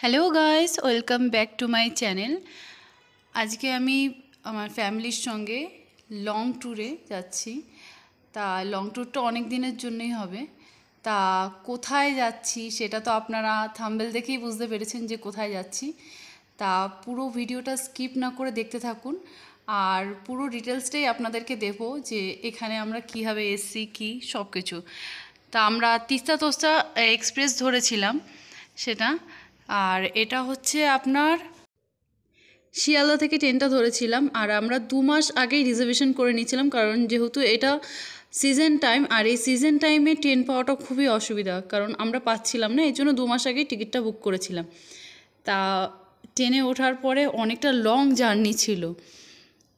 Hello guys, welcome back to my channel. আজকে আমি আমার ফ্যামিলির সঙ্গে লং ট্যুরে যাচ্ছি। তা লং ট্যুরটা অনেক দিনের জন্যই হবে। তা কোথায় যাচ্ছি সেটা তো আপনারা থাম্বনেল দেখেই বুঝতে পেরেছেন যে কোথায় যাচ্ছি। তা পুরো ভিডিওটা স্কিপ না করে দেখতে থাকুন, আর পুরো ডিটেলসটাই আপনাদেরকে দেবো যে এখানে আমরা কীভাবে এসছি কী সব কিছু। তা আমরা তিস্তা তোস্তা এক্সপ্রেস ধরেছিলাম সেটা, আর এটা হচ্ছে আপনার শিয়ালদা থেকে ট্রেনটা ধরেছিলাম। আর আমরা 2 মাস আগেই রিজার্ভেশন করে নিয়েছিলাম, কারণ যেহেতু এটা সিজন টাইম, আর এই সিজন টাইমে ট্রেন পাওয়াটা খুবই অসুবিধা, কারণ আমরা পাচ্ছিলাম না, এই জন্য 2 মাস আগেই টিকিটটা বুক করেছিলাম। তা ট্রেনে ওঠার পরে অনেকটা লং জার্নি ছিল,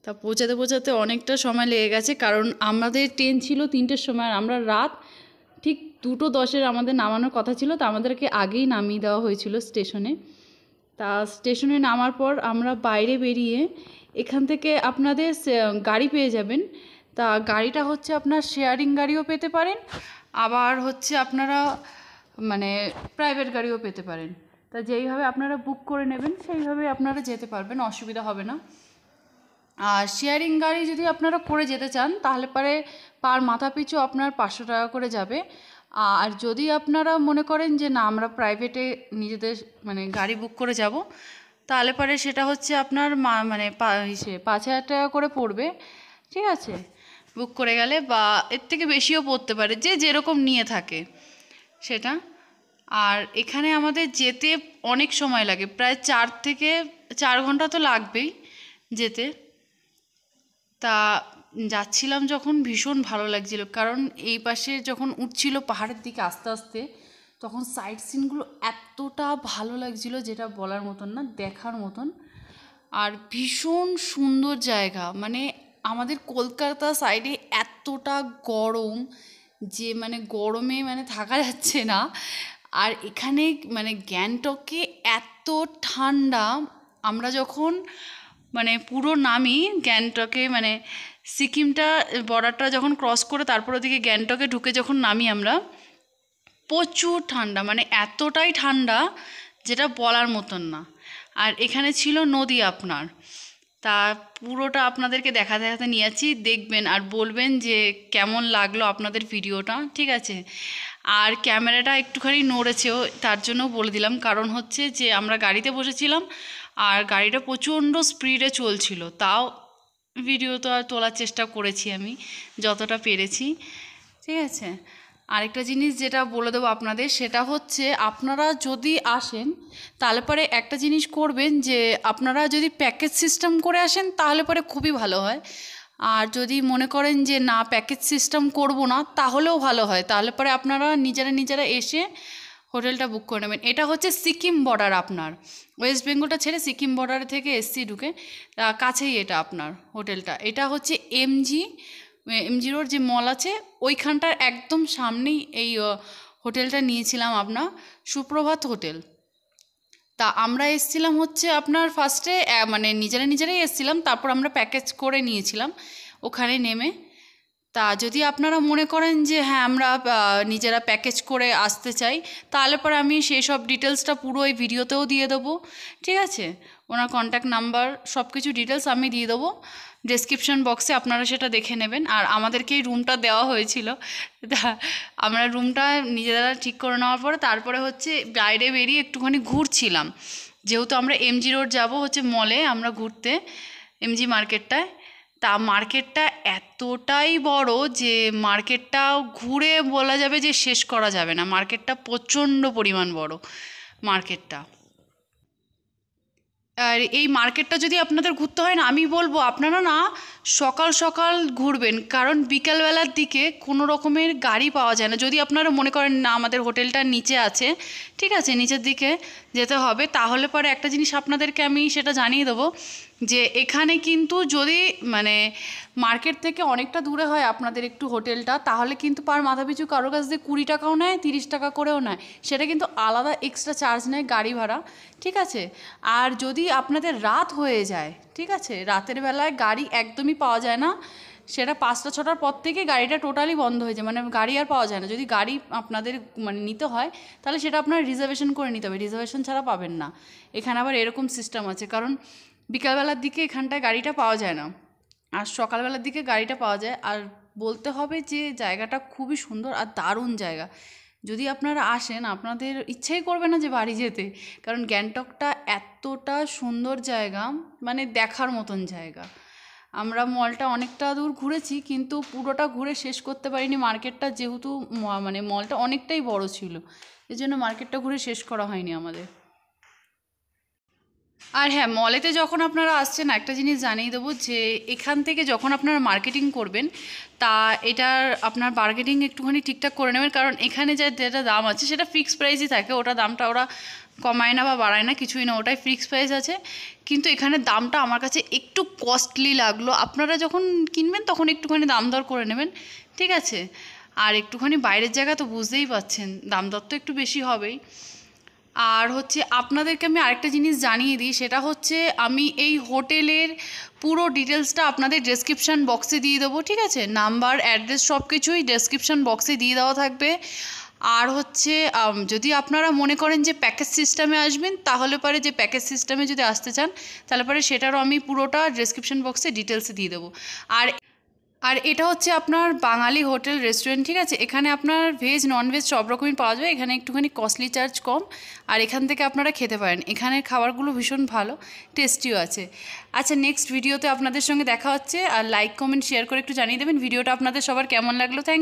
তা পৌঁছাতে পৌঁছাতে অনেকটা সময় লেগে গেছে, কারণ আমাদের ট্রেন ছিল 3টের সময়, আর আমরা রাত ঠিক 2:10 আমাদের নামানোর কথা ছিল। তা আমাদেরকে আগেই নামিয়ে দেওয়া হয়েছিল স্টেশনে। তা স্টেশনে নামার পর আমরা বাইরে বেরিয়ে এখান থেকে আপনাদের গাড়ি পেয়ে যাবেন। তা গাড়িটা হচ্ছে আপনার শেয়ারিং গাড়িও পেতে পারেন, আবার হচ্ছে আপনারা মানে প্রাইভেট গাড়িও পেতে পারেন। তা যেইভাবে আপনারা বুক করে নেবেন সেইভাবে আপনারা যেতে পারবেন, অসুবিধা হবে না। আর শেয়ারিং গাড়ি যদি আপনারা করে যেতে চান তাহলে পরে পার মাথা পিছু আপনার 500 টাকা করে যাবে। আর যদি আপনারা মনে করেন যে না আমরা প্রাইভেটে নিজেদের মানে গাড়ি বুক করে যাব, তাহলে পরে সেটা হচ্ছে আপনার 5,000 টাকা করে পড়বে, ঠিক আছে, বুক করে গেলে, বা এর থেকে বেশিও পড়তে পারে, যে যেরকম নিয়ে থাকে সেটা। আর এখানে আমাদের যেতে অনেক সময় লাগে, প্রায় 4 থেকে 4 ঘন্টা তো লাগবেই যেতে। তা যাচ্ছিলাম যখন ভীষণ ভালো লাগছিল, কারণ এই পাশে যখন উঠছিল পাহাড়ের দিকে আস্তে আস্তে, তখন সাইট সিনগুলো এতটা ভালো লাগছিল যেটা বলার মতন না, দেখার মতন। আর ভীষণ সুন্দর জায়গা, মানে আমাদের কলকাতা সাইডে এতটা গরম যে মানে গরমে মানে থাকা যাচ্ছে না, আর এখানে মানে গ্যাংটকে এত ঠান্ডা। আমরা যখন মানে পুরো নামি গ্যাংটকে, মানে সিকিমটা বর্ডারটা যখন ক্রস করে তারপর ওদিকে গ্যাংটকে ঢুকে যখন নামি আমরা, প্রচুর ঠান্ডা, মানে এতটাই ঠান্ডা যেটা বলার মতন না। আর এখানে ছিল নদী আপনার। তা পুরোটা আপনাদেরকে দেখাতে নিয়ে যাচ্ছি, দেখবেন আর বলবেন যে কেমন লাগলো আপনাদের ভিডিওটা, ঠিক আছে। আর ক্যামেরাটা একটুখানি নড়েছেও, তার জন্য বলে দিলাম, কারণ হচ্ছে যে আমরা গাড়িতে বসেছিলাম আর গাড়িটা প্রচণ্ড স্পিডে চলছিল, তাও ভিডিও তো আর তোলার চেষ্টা করেছি আমি যতটা পেরেছি, ঠিক আছে। আরেকটা জিনিস যেটা বলে দেবো আপনাদের, সেটা হচ্ছে আপনারা যদি আসেন তাহলে পরে একটা জিনিস করবেন, যে আপনারা যদি প্যাকেজ সিস্টেম করে আসেন তাহলে পরে খুবই ভালো হয়। আর যদি মনে করেন যে না প্যাকেজ সিস্টেম করব না, তাহলেও ভালো হয়, তাহলে পরে আপনারা নিজেরা এসে হোটেলটা বুক করে নেবেন। এটা হচ্ছে সিকিম বর্ডার, আপনার ওয়েস্ট বেঙ্গলটা ছেড়ে সিকিম বর্ডার থেকে এসছি ঢুকে, কাছেই এটা আপনার হোটেলটা। এটা হচ্ছে এমজি রোড যে মল আছে ওইখানটার একদম সামনেই এই হোটেলটা নিয়েছিলাম, আপনার সুপ্রভাত হোটেল। তা আমরা এসছিলাম হচ্ছে আপনার ফার্স্টে মানে নিজেরাই এসছিলাম, তারপর আমরা প্যাকেজ করে নিয়েছিলাম ওখানে নেমে। তা যদি আপনারা মনে করেন যে হ্যাঁ আমরা নিজেরা প্যাকেজ করে আসতে চাই, তাহলে পরে আমি সেই সব ডিটেলসটা পুরো এই ভিডিওতেও দিয়ে দেবো, ঠিক আছে। ওনার কন্ট্যাক্ট নাম্বার সব কিছু ডিটেলস আমি দিয়ে দেবো ডেসক্রিপশন বক্সে, আপনারা সেটা দেখে নেবেন। আর আমাদেরকে এই রুমটা দেওয়া হয়েছিল, তা আমরা রুমটা নিজেরা ঠিক করে নেওয়ার পরে তারপরে হচ্ছে বাইরে বেরিয়ে একটুখানি ঘুরছিলাম, যেহেতু আমরা এমজি রোড যাবো হচ্ছে মলে আমরা ঘুরতে, এমজি মার্কেটটায়। তা মার্কেটটা এতটাই বড় যে মার্কেটটা ঘুরে বলা যাবে যে শেষ করা যাবে না, মার্কেটটা প্রচণ্ড পরিমাণ বড় মার্কেটটা। আর এই মার্কেটটা যদি আপনাদের ঘুরতে হয় না, আমি বলবো আপনারা না সকাল সকাল ঘুরবেন, কারণ বিকালবেলার দিকে কোনো রকমের গাড়ি পাওয়া যায় না। যদি আপনারা মনে করেন না আমাদের হোটেলটা নিচে আছে, ঠিক আছে, নিচের দিকে যেতে হবে, তাহলে পরে একটা জিনিস আপনাদেরকে আমি সেটা জানিয়ে দেবো, যে এখানে কিন্তু যদি মানে মার্কেট থেকে অনেকটা দূরে হয় আপনাদের একটু হোটেলটা, তাহলে কিন্তু পার মাথাপিছু কারোর কাছ থেকে 20 টাকাও নেয়, 30 টাকা করেও নেয়, সেটা কিন্তু আলাদা এক্সট্রা চার্জ নেয় গাড়ি ভাড়া, ঠিক আছে। আর যদি আপনাদের রাত হয়ে যায়, ঠিক আছে, রাতের বেলায় গাড়ি একদমই পাওয়া যায় না, সেটা 5টা 6টার পর থেকে গাড়িটা টোটালি বন্ধ হয়ে যায়, মানে গাড়ি আর পাওয়া যায় না। যদি গাড়ি আপনাদের মানে নিতে হয় তাহলে সেটা আপনারা রিজার্ভেশন করে নিতে হবে, রিজার্ভেশন ছাড়া পাবেন না। এখানে আবার এরকম সিস্টেম আছে, কারণ বিকালবেলার দিকে এখানটায় গাড়িটা পাওয়া যায় না, আর সকালবেলার দিকে গাড়িটা পাওয়া যায়। আর বলতে হবে যে জায়গাটা খুবই সুন্দর আর দারুণ জায়গা। যদি আপনারা আসেন আপনাদের ইচ্ছাই করবে না যে বাড়ি যেতে, কারণ গ্যাংটকটা এতটা সুন্দর জায়গা, মানে দেখার মতন জায়গা। আমরা মলটা অনেকটা দূর ঘুরেছি কিন্তু পুরোটা ঘুরে শেষ করতে পারিনি, মার্কেটটা যেহেতু মানে মলটা অনেকটাই বড় ছিল, এই জন্য মার্কেটটা ঘুরে শেষ করা হয়নি আমাদের। আর হ্যাঁ, মলেতে যখন আপনারা আসছেন একটা জিনিস জানিয়ে দেবো যে এখান থেকে যখন আপনারা মার্কেটিং করবেন তা এটার আপনার বার্গেনিং একটুখানি ঠিকঠাক করে নেবেন, কারণ এখানে যেটা দাম আছে সেটা ফিক্সড প্রাইসই থাকে, ওটা দামটা ওরা কমায় না বা বাড়ায় না, কিছুই না, ওটাই ফিক্সড প্রাইস আছে। কিন্তু এখানে দামটা আমার কাছে একটু কস্টলি লাগলো, আপনারা যখন কিনবেন তখন একটুখানি দাম দর করে নেবেন, ঠিক আছে? আর একটুখানি বাইরের জায়গা তো বুঝতেই পাচ্ছেন, দাম দর তো একটু বেশি হবেই। আর হচ্ছে আপনাদেরকে আমি আরেকটা জিনিস জানিয়ে দিই, সেটা হচ্ছে আমি এই হোটেলের পুরো ডিটেলসটা আপনাদের ডেসক্রিপশান বক্সে দিয়ে দেবো, ঠিক আছে? নাম্বার, অ্যাড্রেস সব কিছুই ডেসক্রিপশান বক্সে দিয়ে দেওয়া থাকবে। আর হচ্ছে যদি আপনারা মনে করেন যে প্যাকেজ সিস্টেমে আসবেন, তাহলে পরে যে প্যাকেজ সিস্টেমে যদি আসতে চান তাহলে পরে সেটারও আমি পুরোটা ডেসক্রিপশান বক্সে ডিটেলসে দিয়ে দেবো। আর আর এটা হচ্ছে আপনার বাঙালি হোটেল রেস্টুরেন্ট, ঠিক আছে? এখানে আপনার ভেজ ননভেজ সব রকমই পাওয়া যায়, এখানে একটুখানি কস্টলি চার্জ কম, আর এখান থেকে আপনারা খেতে পারেন। এখানের খাবারগুলো ভীষণ ভালো, টেস্টিও আছে। আচ্ছা, নেক্সট ভিডিওতে আপনাদের সঙ্গে দেখা হচ্ছে, আর লাইক কমেন্ট শেয়ার করে একটু জানিয়ে দেবেন ভিডিওটা আপনাদের সবার কেমন লাগলো। থ্যাংক